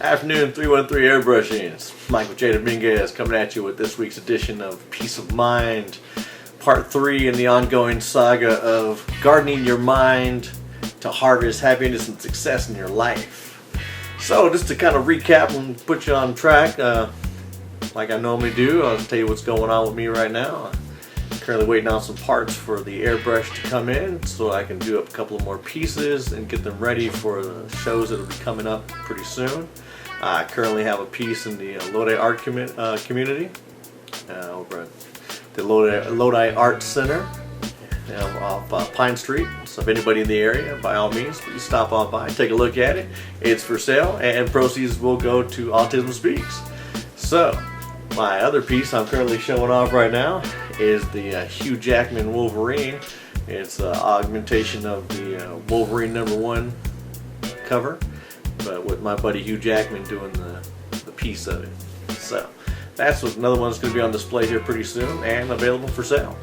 Afternoon 313 Airbrushing. It's Michael J. Dominguez coming at you with this week's edition of Peace of Mind, Part 3 in the ongoing saga of gardening your mind to harvest happiness and success in your life. So just to kind of recap and put you on track, like I normally do, I'll tell you what's going on with me right now. I'm currently waiting on some parts for the airbrush to come in so I can do up a couple of more pieces and get them ready for the shows that will be coming up pretty soon. I currently have a piece in the Lodi Art community over at the Lodi Art Center off Pine Street. So if anybody in the area, by all means, please stop on by, take a look at it. It's for sale, and proceeds will go to Autism Speaks. So my other piece I'm currently showing off right now is the Hugh Jackman Wolverine. It's an augmentation of the Wolverine #1 cover, but with my buddy Hugh Jackman doing the piece of it. So that's another one that's going to be on display here pretty soon and available for sale.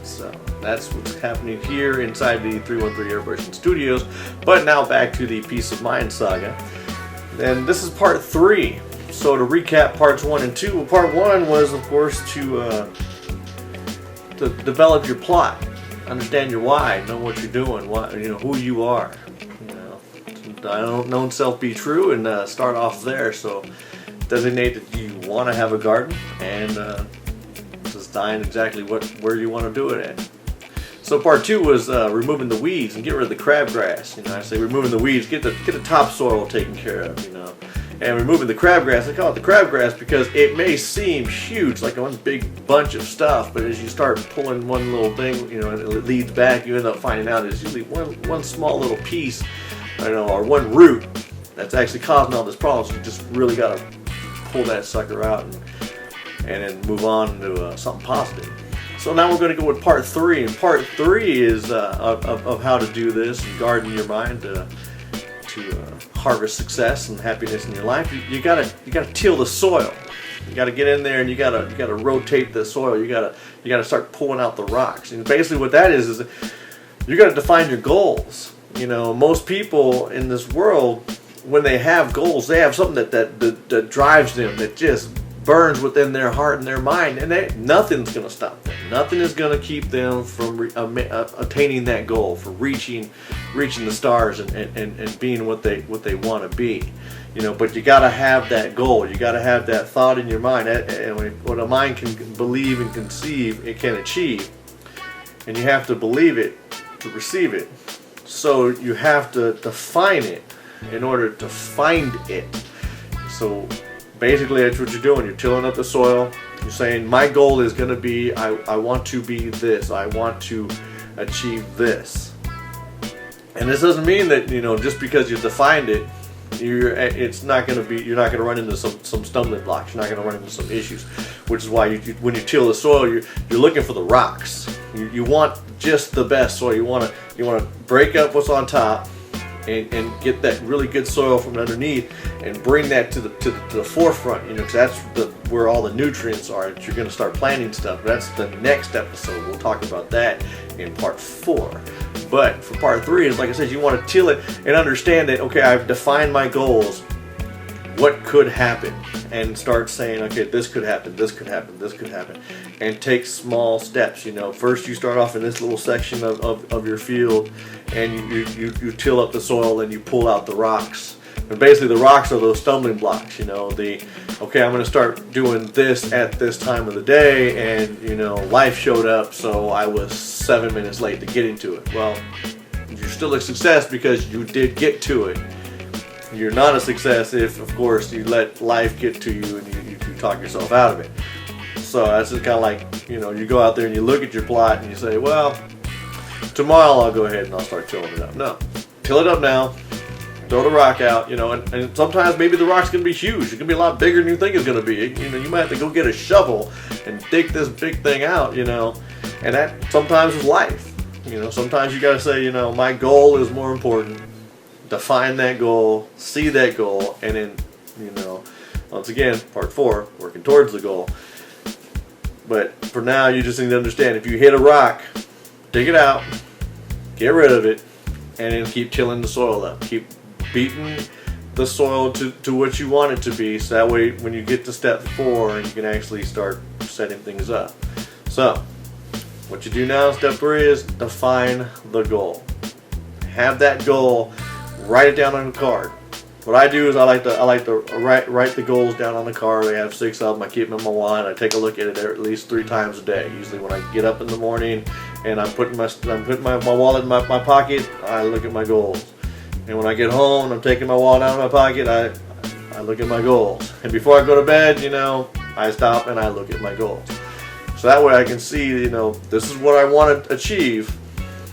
So that's what's happening here inside the 313 Airbrushing Studios. But now back to the Peace of Mind saga. And this is part 3. So to recap parts 1 and 2, well, part 1 was, of course, to develop your plot, understand your why, know what you're doing, who you are. I don't know self be true, and start off there. So designate that you want to have a garden and design exactly where you want to do it at. So part 2 was removing the weeds and get rid of the crabgrass. I say removing the weeds, get the topsoil taken care of. And removing the crabgrass, I call it the crabgrass because it may seem huge, like one big bunch of stuff, but as you start pulling one little thing, and it leads back, you end up finding out it's usually one small little piece, or one root that's actually causing all this problem. So you just really got to pull that sucker out and then move on to something positive. So now we're going to go with part 3, and part 3 is of how to do this and garden your mind to harvest success and happiness in your life. You gotta till the soil. You gotta get in there and you gotta rotate the soil. You gotta start pulling out the rocks. And basically what that is you gotta define your goals. Most people in this world, when they have goals, they have something that drives them, that just burns within their heart and their mind, and nothing's going to stop them. Nothing is going to keep them from attaining that goal, for reaching the stars and being what they want to be. But you got to have that goal. You got to have that thought in your mind. And what a mind can believe and conceive, it can achieve, and you have to believe it to receive it. So you have to define it in order to find it. So basically that's what you're doing. You're tilling up the soil. You're saying, my goal is going to be, I want to be this. I want to achieve this. And this doesn't mean that, just because you defined it, you're not going to run into some stumbling blocks. You're not going to run into some issues, which is why when you till the soil, you're looking for the rocks. You want just the best soil. You want to break up what's on top and get that really good soil from underneath and bring that to the forefront. Because that's where all the nutrients are. That you're going to start planting stuff. That's the next episode. We'll talk about that in part 4. But for part 3 is, like I said, you want to till it and understand that, okay, I've defined my goals. What could happen? And start saying, okay, this could happen, this could happen, this could happen. And take small steps. First you start off in this little section of your field, and you till up the soil and you pull out the rocks. And basically the rocks are those stumbling blocks. Okay, I'm going to start doing this at this time of the day, and life showed up, so I was 7 minutes late to getting to it. Well, you're still a success because you did get to it. You're not a success if, of course, you let life get to you and you talk yourself out of it. So that's just kind of like, you go out there and you look at your plot and you say, well, tomorrow I'll go ahead and I'll start tilling it up. No, till it up now. Throw the rock out, and sometimes maybe the rock's going to be huge. It's going to be a lot bigger than you think it's going to be. You might have to go get a shovel and dig this big thing out, and that sometimes is life. Sometimes you got to say, my goal is more important. Define that goal, see that goal, and then, once again, part 4, working towards the goal. But for now, you just need to understand, if you hit a rock, dig it out, get rid of it, and then keep tilling the soil up. Keep beating the soil to what you want it to be, so that way when you get to step 4, you can actually start setting things up. So what you do now, step 3, is define the goal. Have that goal, write it down on a card. What I do is I like to write the goals down on the card. I have 6 of them. I keep them in my wallet. I take a look at it at least 3 times a day. Usually when I get up in the morning and I'm putting my wallet in my pocket, I look at my goals. And when I get home and I'm taking my wallet out of my pocket, I look at my goals. And before I go to bed, I stop and I look at my goals. So that way I can see, this is what I want to achieve.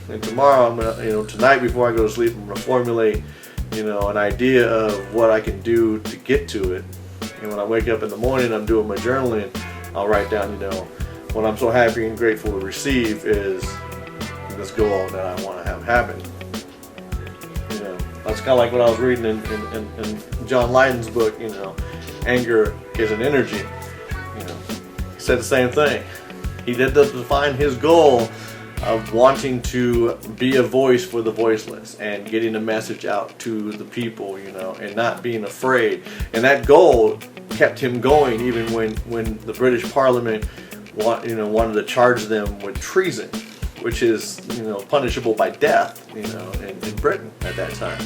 And tomorrow I'm gonna, tonight before I go to sleep, I'm gonna formulate, an idea of what I can do to get to it. And when I wake up in the morning, I'm doing my journaling. I'll write down, what I'm so happy and grateful to receive is this goal that I want to have happen. That's kind of like what I was reading in John Lydon's book. Anger is an energy. He said the same thing. He did define his goal of wanting to be a voice for the voiceless and getting a message out to the people, and not being afraid. And that goal kept him going even when the British Parliament wanted to charge them with treason, which is punishable by death in Britain at that time.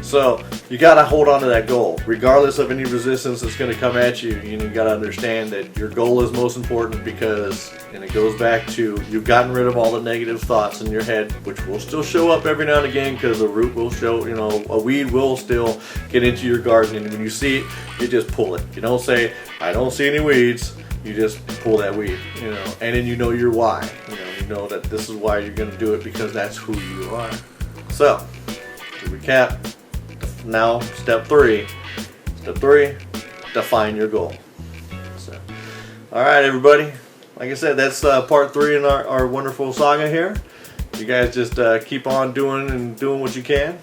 So you got to hold on to that goal regardless of any resistance that's going to come at you. You got to understand that your goal is most important, because, and it goes back to, you've gotten rid of all the negative thoughts in your head, which will still show up every now and again, because a root will show, a weed will still get into your garden, and when you see it, you just pull it. You don't say, I don't see any weeds. You just pull that weed, and then your why. You know that this is why you're going to do it, because that's who you are. So, to recap, now step 3. Step 3, define your goal. So, all right, everybody. Like I said, that's part 3 in our wonderful saga here. You guys just keep on doing what you can.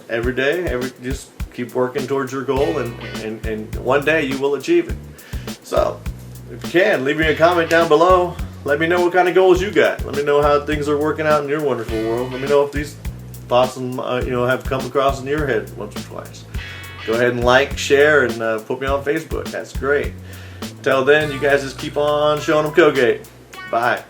Every day, just keep working towards your goal, and one day you will achieve it. So, if you can, leave me a comment down below. Let me know what kind of goals you got. Let me know how things are working out in your wonderful world. Let me know if these thoughts have come across in your head once or twice. Go ahead and like, share, and put me on Facebook. That's great. Until then, you guys just keep on showing them Colgate. Bye.